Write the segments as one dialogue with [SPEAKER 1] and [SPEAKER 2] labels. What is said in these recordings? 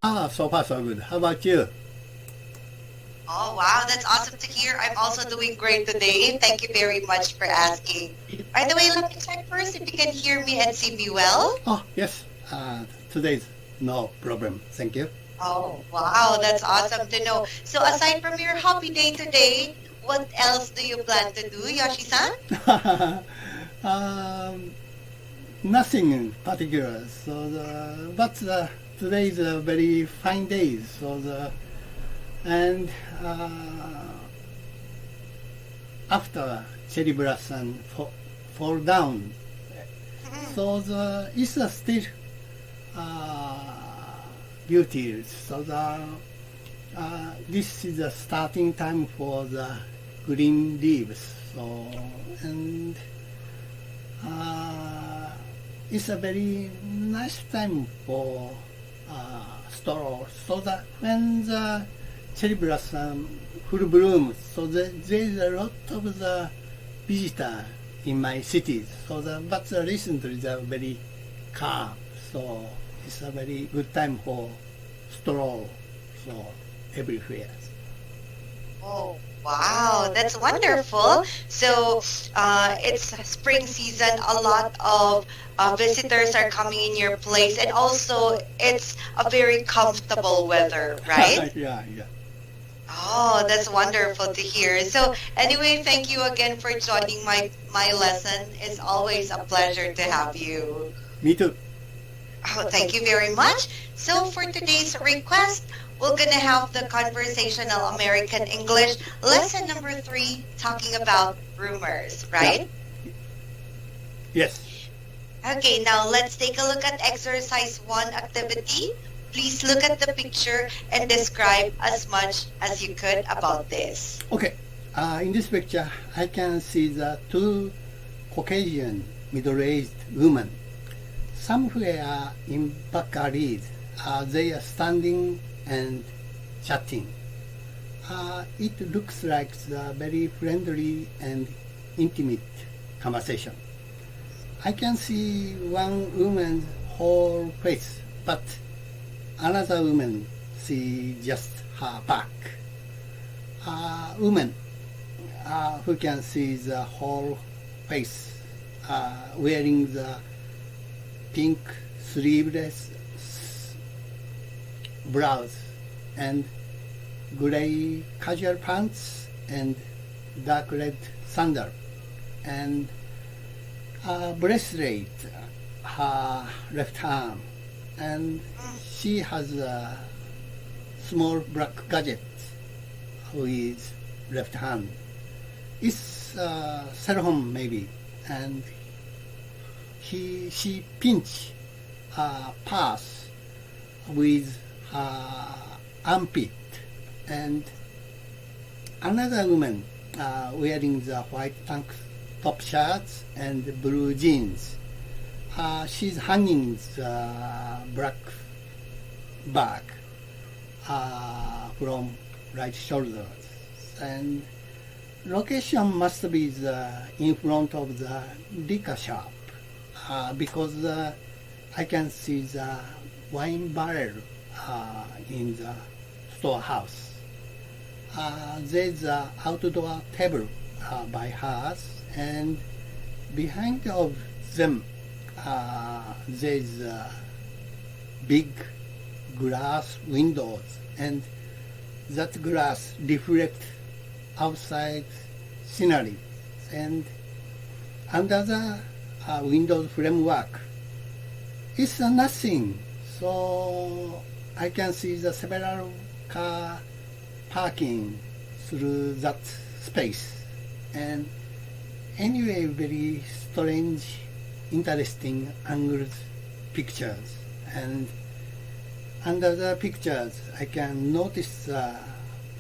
[SPEAKER 1] So far so good. How about you?
[SPEAKER 2] Oh, wow. That's awesome to hear. I'm also doing great today. Thank you very much for asking. By the way, let me check first if you can hear me and see me well.
[SPEAKER 1] Oh, yes. Today's no problem. Thank you.
[SPEAKER 2] Oh, wow. That's awesome to know. So aside from your hobby day today, what else do you plan to do, Yoshi-san?
[SPEAKER 1] Nothing in particular. But today is a very fine day. And after cherry blossom fall down, it's still beauty. This is the starting time for the green leaves. And it's a very nice time for stroll. So that when the cherry blossom full bloom, there is a lot of the visitor in my cities. But recently they are very calm. So it's a very good time for stroll. Everywhere.
[SPEAKER 2] Oh, wow, that's wonderful. So it's spring season. A lot of visitors are coming in your place, and also it's a very comfortable weather, right?
[SPEAKER 1] Yeah.
[SPEAKER 2] Oh, that's wonderful to hear. So anyway, thank you again for joining my lesson. It's always a pleasure to have you.
[SPEAKER 1] Me too.
[SPEAKER 2] Oh, thank you very much. So for today's request, we're going to have the Conversational American English lesson number 3 talking about rumors, right?
[SPEAKER 1] Yeah. Yes.
[SPEAKER 2] Okay, now let's take a look at exercise 1 activity. Please look at the picture and describe as much as you could about this.
[SPEAKER 1] Okay. In this picture, I can see the 2 Caucasian middle-aged women. Somewhere in back alleys, they are standing and chatting. It looks like a very friendly and intimate conversation. I can see one woman's whole face, but another woman see just her back. Woman who can see the whole face wearing the pink sleeveless blouse and gray casual pants and dark red sandal and a bracelet her left arm, and she has a small black gadget with left hand. It's a cell phone maybe, and she pinch her purse with her armpit, and another woman wearing the white tank top shirts and blue jeans. She's hanging the black bag from right shoulder, and location must be in front of the liquor shop because I can see the wine barrel in the storehouse. There's an outdoor table by hers, and behind of them there's big glass windows, and that glass reflects outside scenery, and under the windows framework it's nothing. So I can see the several car parking through that space, and anyway very strange, interesting angled pictures, and under the pictures I can notice the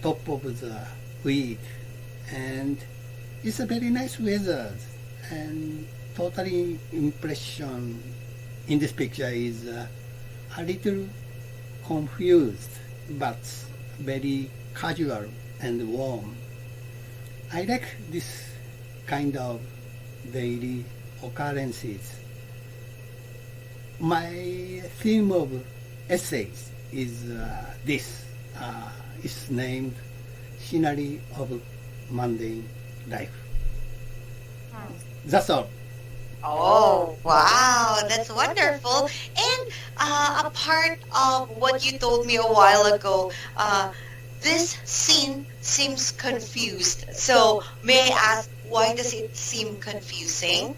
[SPEAKER 1] top of the weed, and it's a very nice weather, and totally impression in this picture is a little confused but very casual and warm. I like this kind of daily occurrences. My theme of essays is this. It's named Scenery of Mundane Life. That's all.
[SPEAKER 2] Oh, wow, that's wonderful. And a part of what you told me a while ago, this scene seems confused. So may I ask, why does it seem confusing?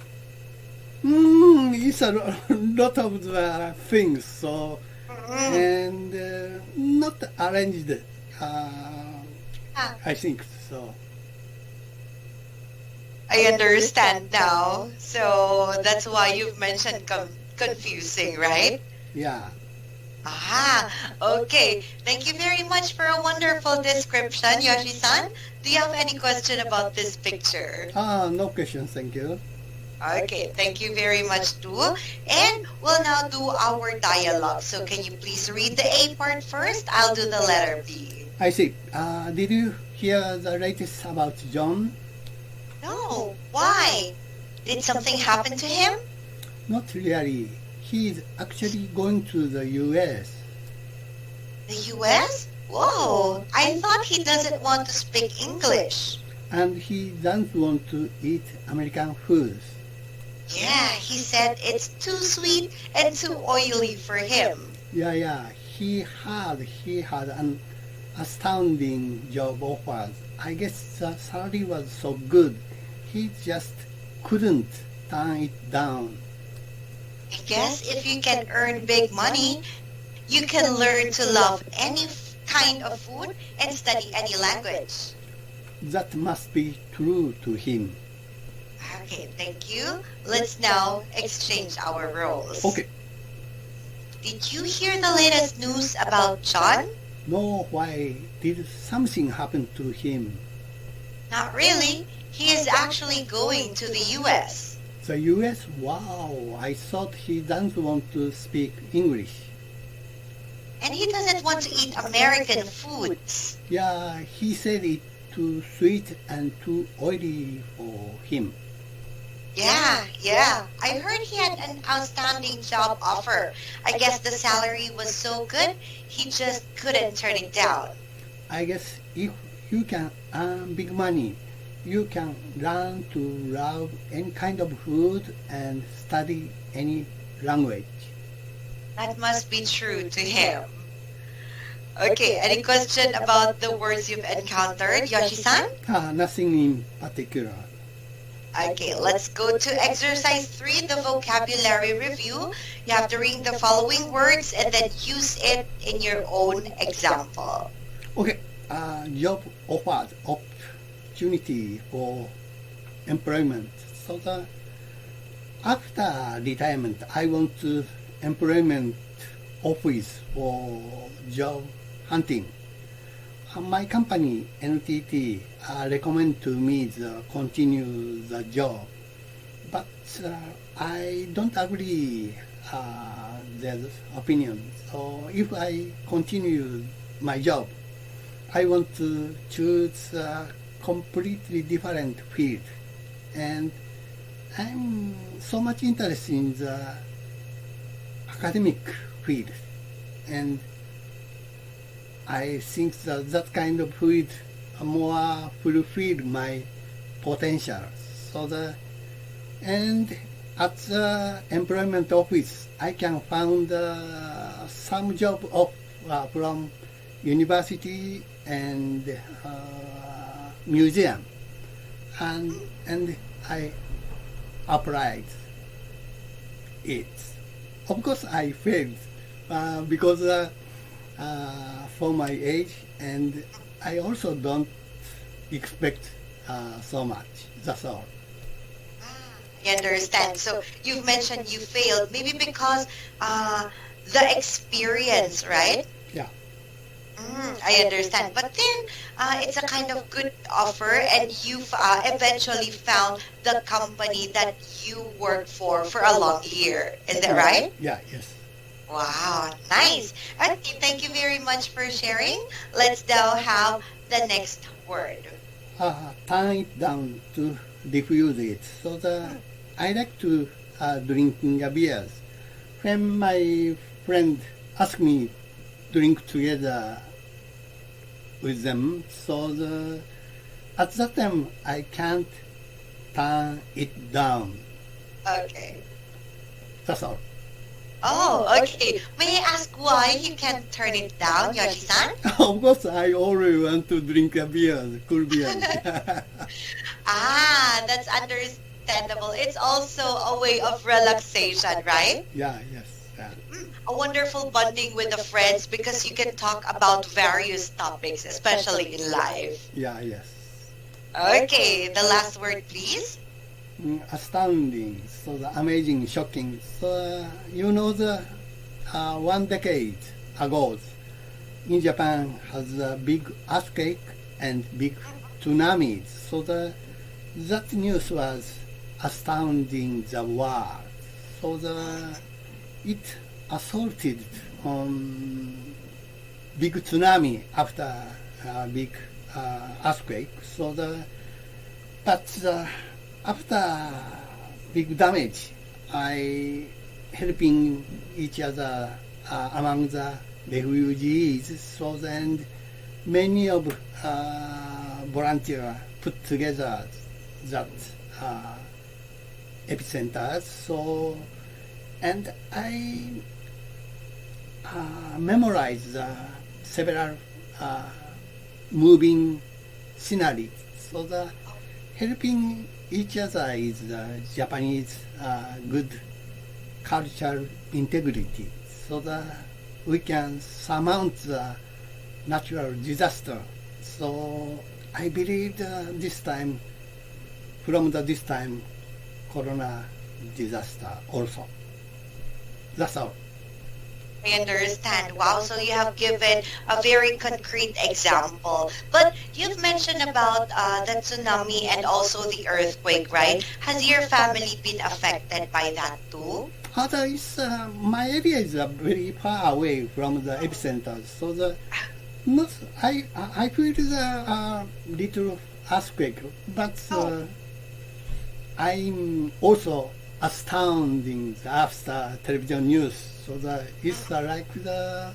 [SPEAKER 1] It's a lot of the things, so and not arranged. I think so.
[SPEAKER 2] I understand now. So that's why you've mentioned confusing, right?
[SPEAKER 1] Yeah.
[SPEAKER 2] Ah, okay. Thank you very much for a wonderful description, Yoshi-san. Do you have any question about this picture?
[SPEAKER 1] No question, thank you.
[SPEAKER 2] Okay, thank you very much too. And we'll now do our dialogue. So can you please read the A part first? I'll do the letter B.
[SPEAKER 1] I see. Did you hear the latest about John?
[SPEAKER 2] No, why? Did something happen to him?
[SPEAKER 1] Not really. He is actually going to the US.
[SPEAKER 2] The US? Whoa, I thought he doesn't want to speak English.
[SPEAKER 1] And he doesn't want to eat American foods.
[SPEAKER 2] Yeah, he said it's too sweet and too oily for him.
[SPEAKER 1] Yeah. He had an astounding job offer. I guess the salary was so good, he just couldn't turn it down.
[SPEAKER 2] I guess if you can earn big money, you can learn to love any kind of food and study any language.
[SPEAKER 1] That must be true to him.
[SPEAKER 2] Okay, thank you. Let's now exchange our roles.
[SPEAKER 1] Okay.
[SPEAKER 2] Did you hear the latest news about John?
[SPEAKER 1] No, why did something happen to him?
[SPEAKER 2] Not really. He is actually going to the US.
[SPEAKER 1] The US? Wow, I thought he doesn't want to speak English.
[SPEAKER 2] And he doesn't want to eat American foods.
[SPEAKER 1] Yeah, he said it too sweet and too oily for him.
[SPEAKER 2] Yeah. I heard he had an outstanding job offer. I guess the salary was so good, he just couldn't turn it down.
[SPEAKER 1] I guess if you can earn big money, you can learn to love any kind of food and study any language.
[SPEAKER 2] That must be true to him. Okay, any question about the words you've encountered, Yoshi-san?
[SPEAKER 1] Nothing in particular.
[SPEAKER 2] Okay, let's go to exercise 3, the vocabulary review. You have to read the following words and then use it in your own example.
[SPEAKER 1] Okay, job offers, opportunity for employment. So after retirement, I want to employment office for job hunting. My company, NTT, recommend to me to continue the job, but I don't agree their opinion. So if I continue my job, I want to choose a completely different field, and I'm so much interested in the academic field, and I think that kind of field more fulfill my potential. And at the employment office, I can find some job from university and museum, and I applied it. Of course, I failed because for my age, and I also don't expect so much. That's all.
[SPEAKER 2] I understand. So you've mentioned you failed, maybe because the experience, right?
[SPEAKER 1] Yeah.
[SPEAKER 2] I understand. But then it's a kind of good offer, and you've eventually found the company that you work for a long year. Is that right?
[SPEAKER 1] Yeah, yes.
[SPEAKER 2] Wow, nice. Okay, thank you very much for sharing. Let's now have the next word.
[SPEAKER 1] Turn it down to diffuse it. So I like to drinking a beers. When my friend asked me drink together with them. So at that time, I can't turn it down.
[SPEAKER 2] Okay.
[SPEAKER 1] That's all.
[SPEAKER 2] Oh, okay. May I ask why you can't turn it down, Yoshi-san?
[SPEAKER 1] Of course, I always want to drink a beer, cool beer.
[SPEAKER 2] That's understandable. It's also a way of relaxation, right?
[SPEAKER 1] Yeah, yes. Yeah.
[SPEAKER 2] A wonderful bonding with the friends because you can talk about various topics, especially in life.
[SPEAKER 1] Yeah, yes.
[SPEAKER 2] Okay, the last word, please.
[SPEAKER 1] Astounding, so the amazing, shocking. So the 1 decade ago, in Japan has a big earthquake and big tsunamis. So that news was astounding the world. So it assaulted on big tsunami after big earthquake. So after big damage, I helping each other among the refugees. So then many of volunteers put together that epicenters. So and I memorized several moving sceneries. So the helping each other is Japanese good cultural integrity, so that we can surmount the natural disaster. So I believe this time, Corona disaster also. That's all.
[SPEAKER 2] I understand. Wow, so you have given a very concrete example. But you've mentioned about the tsunami and also the earthquake, right? Has your family been affected by that too?
[SPEAKER 1] My area is very far away from the epicenter, so I feel the little earthquake, but I'm also astounding after television news. So it's like the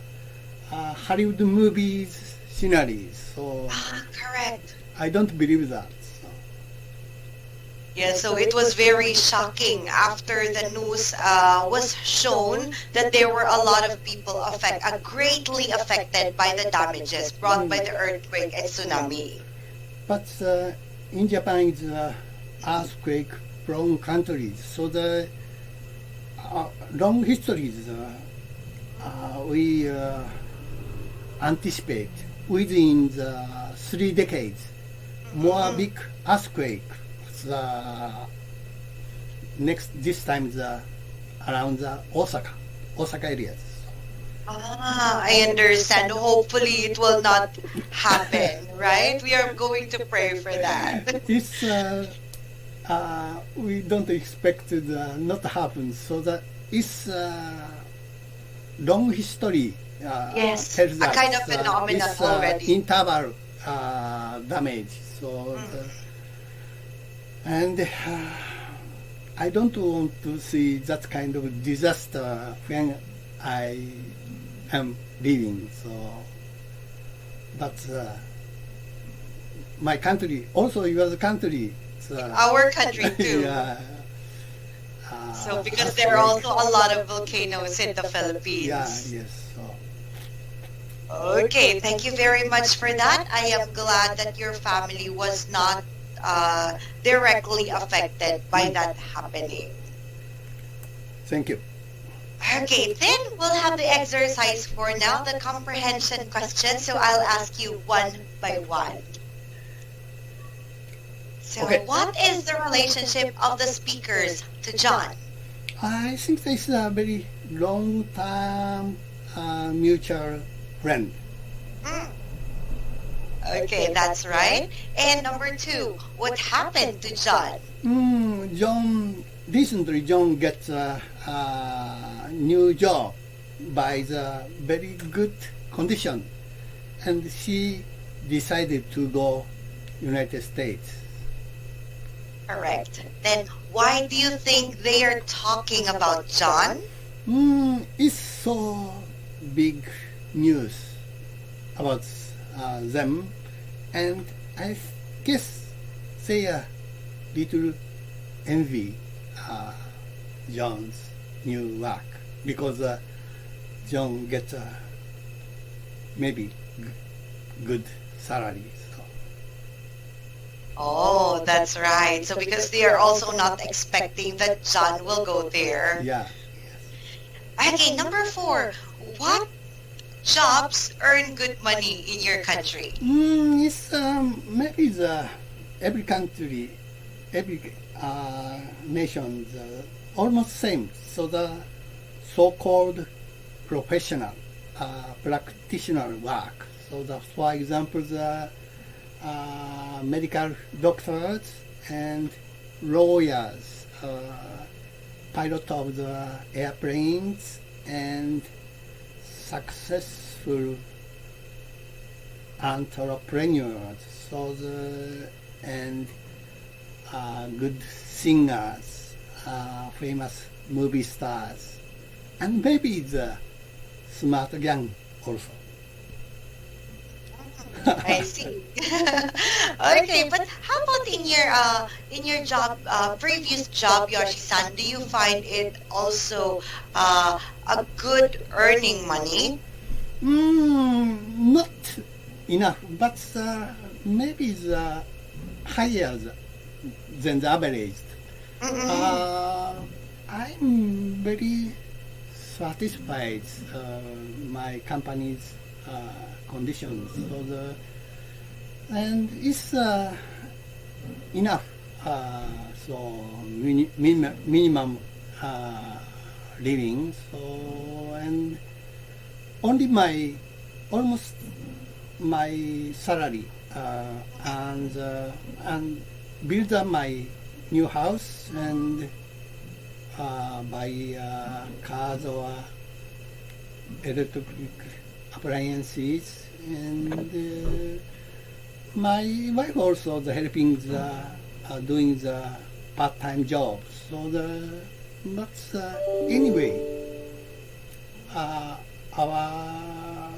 [SPEAKER 1] Hollywood movies sceneries. So
[SPEAKER 2] correct.
[SPEAKER 1] I don't believe that. So.
[SPEAKER 2] Yeah, so it was very shocking after the news was shown that there were a lot of people greatly affected by the damages brought by the earthquake and tsunami.
[SPEAKER 1] But in Japan, it's earthquake-prone countries, so the long histories we anticipate within the 3 decades more big earthquake. This time around the Osaka areas.
[SPEAKER 2] I understand. Hopefully it will not happen, right? We are going to pray for that.
[SPEAKER 1] It's we don't expect it not happen. So that it's long history.
[SPEAKER 2] Yes,
[SPEAKER 1] tells
[SPEAKER 2] a
[SPEAKER 1] us,
[SPEAKER 2] kind of phenomenon
[SPEAKER 1] it's,
[SPEAKER 2] already.
[SPEAKER 1] Interval damage. So and I don't want to see that kind of disaster when I am living. So, but my country, also your country.
[SPEAKER 2] Our country too.
[SPEAKER 1] Yeah.
[SPEAKER 2] So because there are also a lot of volcanoes in the Philippines.
[SPEAKER 1] Yeah, yes.
[SPEAKER 2] Okay, thank you very much for that. I am glad that your family was not directly affected by that happening.
[SPEAKER 1] Thank you.
[SPEAKER 2] Okay, then we'll have the exercise for now, the comprehension question. So I'll ask you one by one. So what is the relationship of the speakers to John?
[SPEAKER 1] I think this is a very long-term mutual friend.
[SPEAKER 2] Okay, that's right. And number 2, what happened to John?
[SPEAKER 1] Recently John gets a new job by the very good condition, and he decided to go United States.
[SPEAKER 2] Correct. Then why do you think they are talking about John?
[SPEAKER 1] It's so big news about them, and I guess they are little envy John's new work because John gets maybe good salary. So.
[SPEAKER 2] Oh, that's right. So because they are also not expecting that John will go there.
[SPEAKER 1] Yeah.
[SPEAKER 2] Okay, number 4. What jobs earn good money in your country?
[SPEAKER 1] It's maybe every country, every nation almost same. So the so-called professional, practitioner work. So for example, the medical doctors and lawyers, pilot of the airplanes, and successful entrepreneurs, and good singers, famous movie stars, and maybe the smart gang also.
[SPEAKER 2] I see. Okay, but how about in your job, previous job, Yoshi-san? Do you find it also a good earning money?
[SPEAKER 1] Not enough, but maybe the higher than the average. I'm very satisfied my company's conditions. And it's enough. So minimum living. So and only almost my salary and build up my new house and buy cars or electric appliances, and my wife also helping doing the part-time job. So but anyway, our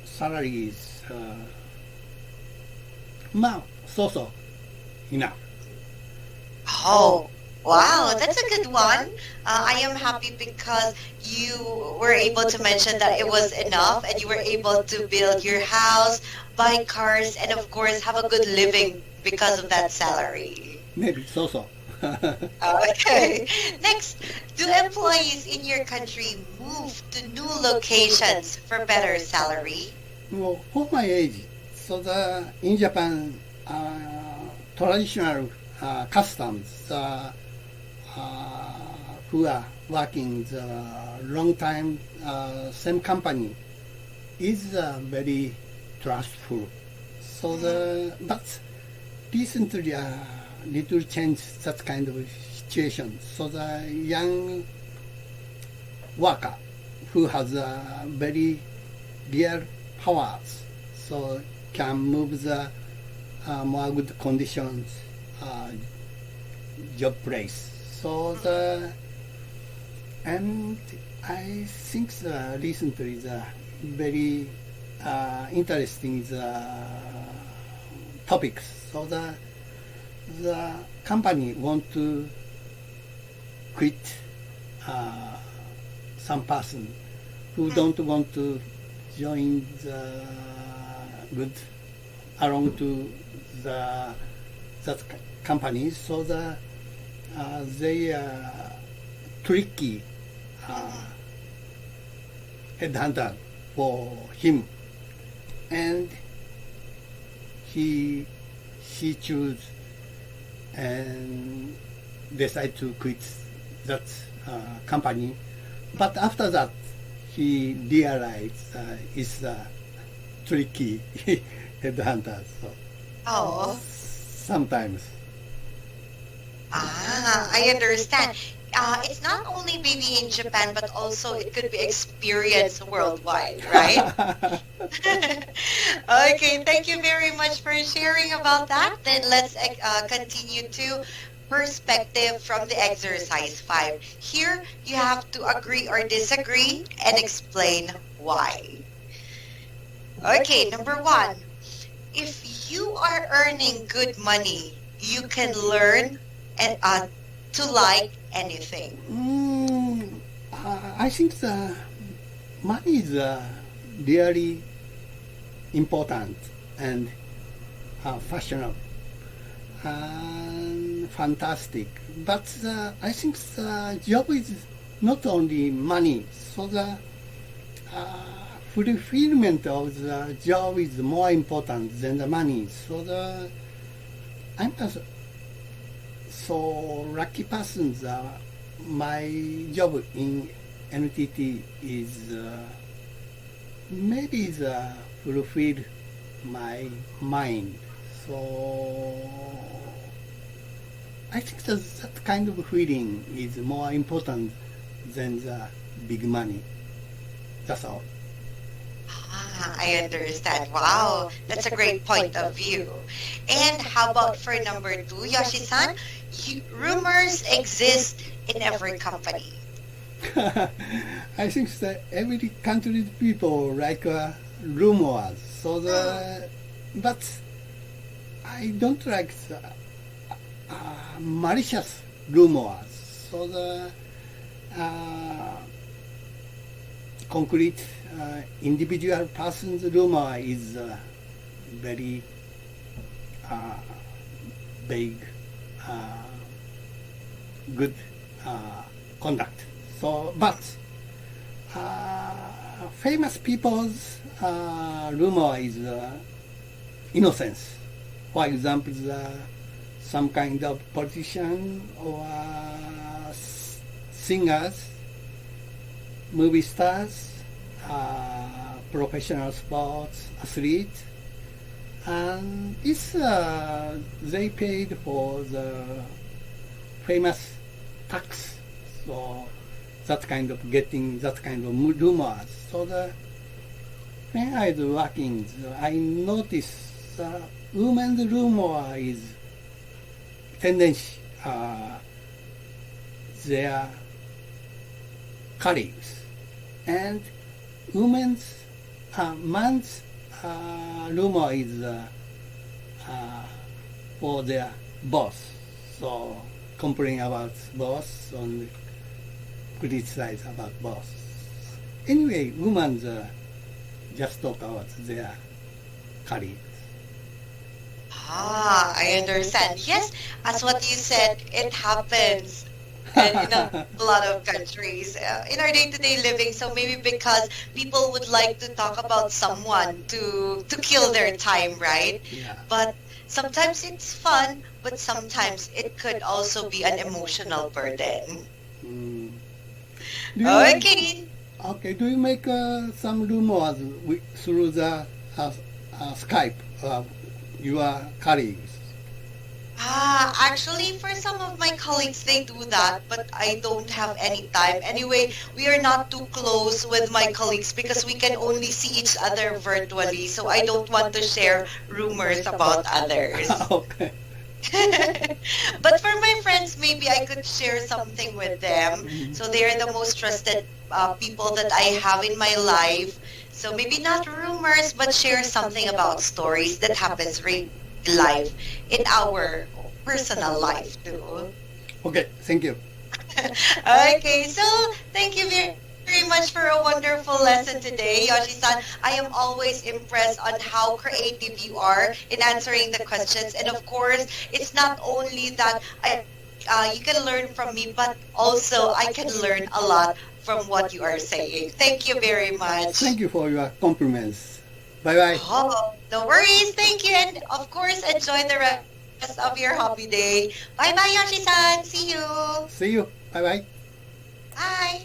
[SPEAKER 1] salary is so enough.
[SPEAKER 2] Oh, wow, that's a good one. I am happy because you were able to mention that it was enough and you were able to build your house, buy cars, and of course have a good living because of that salary.
[SPEAKER 1] Maybe so.
[SPEAKER 2] Okay. Next, do employees in your country move to new locations for better salary?
[SPEAKER 1] Well, for my age, so in Japan, traditional customs who are working the long time same company is very trustful. So but recently little change that kind of situation. So the young worker who has very real powers, so can move the more good conditions job place. So and I think recently the very interesting topics. So the company want to quit some person who don't want to join the good along to that company. So they tricky headhunter for him, and she choose and decide to quit that company. But after that, he realized it's a tricky headhunter. So sometimes.
[SPEAKER 2] I understand. It's not only maybe in Japan, but also it could be experienced worldwide, right? Okay, thank you very much for sharing about that. Then let's continue to perspective from the exercise 5. Here, you have to agree or disagree and explain why. Okay, number 1. If you are earning good money, you can learn and to like anything.
[SPEAKER 1] I think the money is really important and fashionable and fantastic. But I think the job is not only money, so the fulfillment of the job is more important than the money. So I'm a so lucky person that my job in NTT is maybe fulfill my mind. So I think that kind of feeling is more important than the big money. That's all.
[SPEAKER 2] I understand. Wow, that's a great point of view. And how about for number 2, Yoshi-san? Rumors exist in every company.
[SPEAKER 1] I think that every country's people like rumors. So but I don't like the malicious rumors. So concrete individual person's rumor is very big, good conduct. So, but famous people's rumor is innocence. For example, some kind of politician or singers, movie stars, professional sports athletes, and it's they paid for the famous tax, so that kind of getting that kind of rumors. So when I was working, I noticed the women's rumor is tendency their colleagues, and man's rumor is for their boss. So complain about boss and criticize about boss. Anyway, women's just talk about their colleagues.
[SPEAKER 2] I understand. Yes, as what you said, it happens in a lot of countries in our day-to-day living. So maybe because people would like to talk about someone to kill their time, right?
[SPEAKER 1] Yeah.
[SPEAKER 2] But sometimes it's fun, but sometimes it could also be an emotional burden. Okay.
[SPEAKER 1] Okay. Do you make some rumors through the Skype your colleagues?
[SPEAKER 2] Actually, for some of my colleagues, they do that, but I don't have any time. Anyway, we are not too close with my colleagues because we can only see each other virtually, so I don't want to share rumors about others.
[SPEAKER 1] Okay.
[SPEAKER 2] But for my friends, maybe I could share something with them. So they are the most trusted people that I have in my life. So maybe not rumors, but share something about stories that happens real life in our personal life too.
[SPEAKER 1] Okay, thank you.
[SPEAKER 2] Okay, so thank you very much for a wonderful lesson today, Yoshi-san. I am always impressed on how creative you are in answering the questions. And of course, it's not only that you can learn from me, but also I can learn a lot from what you are saying. Thank you very much.
[SPEAKER 1] Thank you for your compliments. Bye-bye.
[SPEAKER 2] Oh, no worries. Thank you. And of course, enjoy the rest of your hobby day. Bye-bye, Yoshi-san. See you.
[SPEAKER 1] See you. Bye-bye.
[SPEAKER 2] Bye.